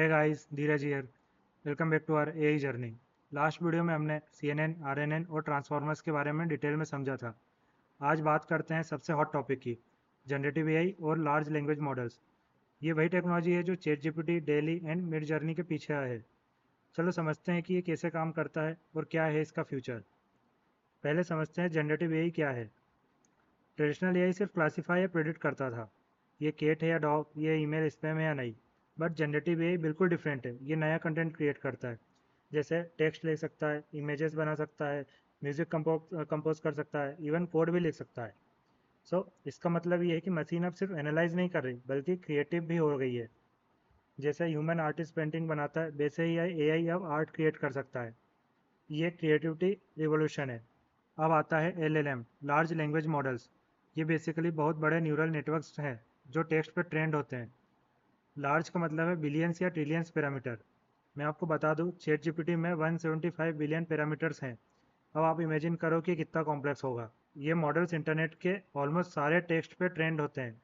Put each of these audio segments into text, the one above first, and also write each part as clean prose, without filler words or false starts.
Hey guys, Dheeraj here. Welcome back to our AI journey. Last video में हमने CNN, RNN और transformers के बारे में डिटेल में समझा था। आज बात करते हैं सबसे हॉट टॉपिक की, जनरेटिव एआई और लार्ज लैंग्वेज मॉडल्स। ये वही टेक्नोलॉजी है जो chat GPT, daily and mid journey के पीछे है। चलो समझते हैं कि ये कैसे काम करता है और क्या है इसका फ्यूचर। पहले समझते हैं जनरेटिव एआई क्या है। ट्रेडिशनल एआई सिर्फ क्लासीफाई या प्रेडिक्ट करता था, ये केट है या डॉग, ये ईमेल स्पैम है या नहीं। बट जनरेटिव एआई बिल्कुल डिफरेंट है, ये नया कंटेंट क्रिएट करता है। जैसे टेक्स्ट लिख सकता है, इमेजेस बना सकता है, म्यूजिक कंपोज कर सकता है, इवन कोड भी लिख सकता है। इसका मतलब ये है कि मशीन अब सिर्फ एनालाइज नहीं कर रही बल्कि क्रिएटिव भी हो गई है। जैसे ह्यूमन आर्टिस्ट पेंटिंग बनाता है, वैसे ही एआई अब आर्ट क्रिएट कर सकता है। ये क्रिएटिविटी रिवॉल्यूशन है। अब आता है LLM, लार्ज लैंग्वेज मॉडल्स। ये बेसिकली बहुत बड़े न्यूरल नेटवर्क्स हैं जो टेक्स्ट पर ट्रेंड होते हैं। लार्ज का मतलब है बिलियंस या ट्रिलियंस पैरामीटर। मैं आपको बता दूं, चैट जीपीटी में 175 बिलियन पैरामीटर्स हैं। अब आप इमेजिन करो कि कितना कॉम्प्लेक्स होगा। ये मॉडल्स इंटरनेट के ऑलमोस्ट सारे टेक्स्ट पे ट्रेंड होते हैं,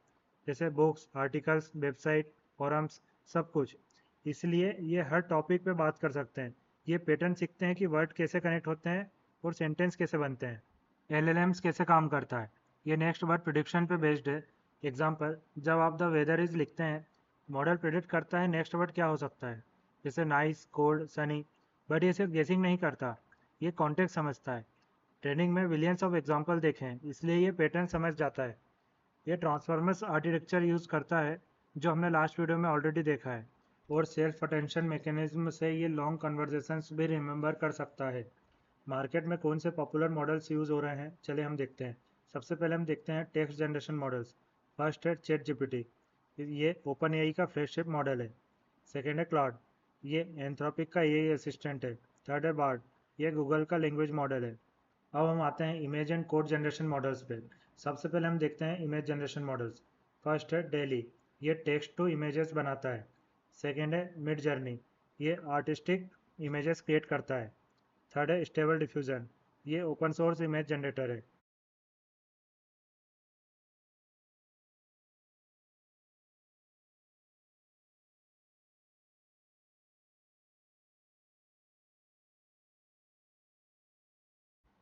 जैसे बुक्स, आर्टिकल्स, वेबसाइट, फोरम्स, सब कुछ। इसलिए ये हर टॉपिक पे बात कर सकते हैं। ये पैटर्न सीखते हैं कि वर्ड कैसे कनेक्ट होते हैं और सेंटेंस कैसे बनते हैं। LLMs कैसे काम करता है, ये नेक्स्ट वर्ड प्रिडिक्शन पे बेस्ड है। एग्जाम्पल, जब आप द वेदर इज लिखते हैं, मॉडल प्रिडिक्ट करता है नेक्स्ट वर्ड क्या हो सकता है, जैसे नाइस, कोल्ड, सनी। बट ये सिर्फ गेसिंग नहीं करता, ये कॉन्टेक्स्ट समझता है। ट्रेनिंग में बिलियंस ऑफ एग्जाम्पल देखे हैं, इसलिए ये पैटर्न समझ जाता है। ये ट्रांसफॉर्मर्स आर्किटेक्चर यूज़ करता है, जो हमने लास्ट वीडियो में ऑलरेडी देखा है। और सेल्फ अटेंशन मैकेनिज्म से ये लॉन्ग कन्वर्जेशंस भी रिमेंबर कर सकता है। मार्केट में कौन से पॉपुलर मॉडल्स यूज़ हो रहे हैं, चलिए हम देखते हैं। सबसे पहले हम देखते हैं टेक्स्ट जनरेशन मॉडल्स। फर्स्ट है चैट जीपीटी, ये ओपन एआई का फ्लैगशिप मॉडल है। सेकेंड है क्लाउड, ये एंथ्रोपिक का एआई असिस्टेंट है। थर्ड है बार्ड, ये गूगल का लैंग्वेज मॉडल है। अब हम आते हैं image and code generation models पे। सबसे पहले हम देखते हैं इमेज जनरेशन मॉडल्स। फर्स्ट है डेली, ये टेक्स्ट टू इमेजेस बनाता है। सेकेंड है मिड जर्नी, ये आर्टिस्टिक इमेजेस क्रिएट करता है। थर्ड है स्टेबल डिफ्यूजन, ये ओपन सोर्स इमेज जनरेटर है।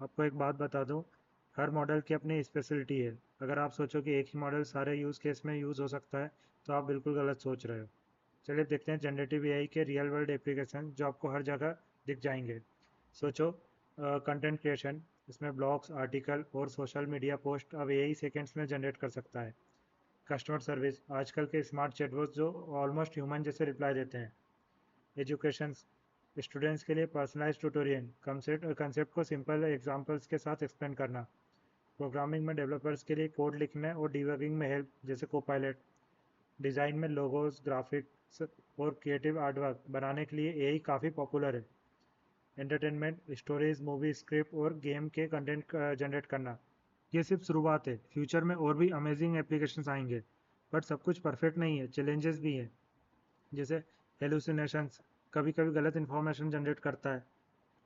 आपको एक बात बता दूं, हर मॉडल की अपनी स्पेशलिटी है। अगर आप सोचो कि एक ही मॉडल सारे यूज़ केस में यूज़ हो सकता है, तो आप बिल्कुल गलत सोच रहे हो। चलिए देखते हैं जनरेटिव एआई के रियल वर्ल्ड एप्लीकेशन जो आपको हर जगह दिख जाएंगे। सोचो, कंटेंट क्रिएशन, इसमें ब्लॉग्स, आर्टिकल और सोशल मीडिया पोस्ट अब एआई सेकेंड्स में जनरेट कर सकता है। कस्टमर सर्विस, आजकल के स्मार्ट चैटबॉट्स जो ऑलमोस्ट ह्यूमन जैसे रिप्लाई देते हैं। एजुकेशन, स्टूडेंट्स के लिए पर्सनलाइज ट्यूटोरियल, कंसेप्ट को सिंपल एग्जांपल्स के साथ एक्सप्लेन करना। प्रोग्रामिंग में डेवलपर्स के लिए कोड लिखने और डिबगिंग में हेल्प, जैसे कोपायलट। डिज़ाइन में लोगोज, ग्राफिक्स और क्रिएटिव आर्टवर्क बनाने के लिए एआई काफ़ी पॉपुलर है। एंटरटेनमेंट, स्टोरीज, मूवी, स्क्रिप्ट और गेम के कंटेंट जनरेट करना। ये सिर्फ शुरुआत है, फ्यूचर में और भी अमेजिंग एप्लीकेशंस आएंगे। बट सब कुछ परफेक्ट नहीं है, चैलेंजेस भी हैं। जैसे हेलुसिनेशंस, कभी कभी गलत इन्फॉर्मेशन जनरेट करता है।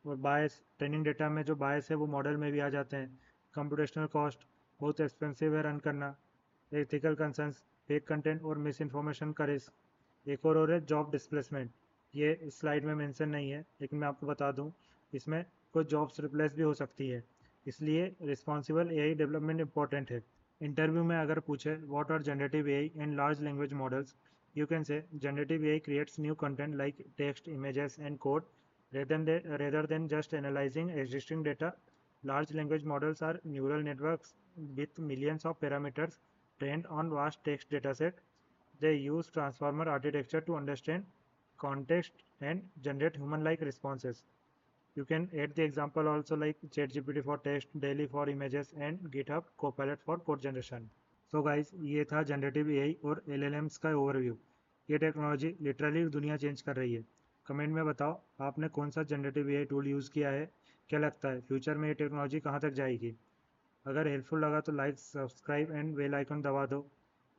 और बायस, ट्रेनिंग डेटा में जो बायस है वो मॉडल में भी आ जाते हैं। कंप्यूटेशनल कॉस्ट, बहुत एक्सपेंसिव है रन करना। एथिकल कंसर्न्स, फेक कंटेंट और मिस इन्फॉर्मेशन का रिस्क। एक और है जॉब डिस्प्लेसमेंट। ये इस स्लाइड में मेंशन नहीं है, लेकिन मैं आपको बता दूं, इसमें कुछ जॉब्स रिप्लेस भी हो सकती है। इसलिए रिस्पॉन्सिबल एआई डेवलपमेंट इंपॉर्टेंट है। इंटरव्यू में अगर पूछे what are generative AI and large language models, you can say generative AI creates new content like text, images, and code rather than just analyzing existing data. Large language models are neural networks with millions of parameters trained on vast text dataset. They use transformer architecture to understand context and generate human-like responses. You can add the example also like ChatGPT for text, Daily for images, and GitHub Copilot for code generation. So guys, ये था generative AI और LLMs का overview. ये technology literally दुनिया change कर रही है। Comment में बताओ आपने कौन सा जनरेटिव एआई टूल यूज़ किया है। क्या लगता है फ्यूचर में ये टेक्नोलॉजी कहाँ तक जाएगी। अगर हेल्पफुल लगा तो like, subscribe and bell icon दबा दो।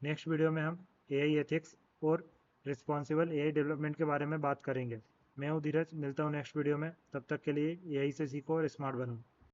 नेक्स्ट वीडियो में हम एआई एथिक्स और रिस्पॉन्सिबल एआई डेवलपमेंट के बारे में बात करेंगे। मैं हूँ धीरज, मिलता हूँ नेक्स्ट वीडियो में। तब तक के लिए एआई से सीखो और स्मार्ट बनो।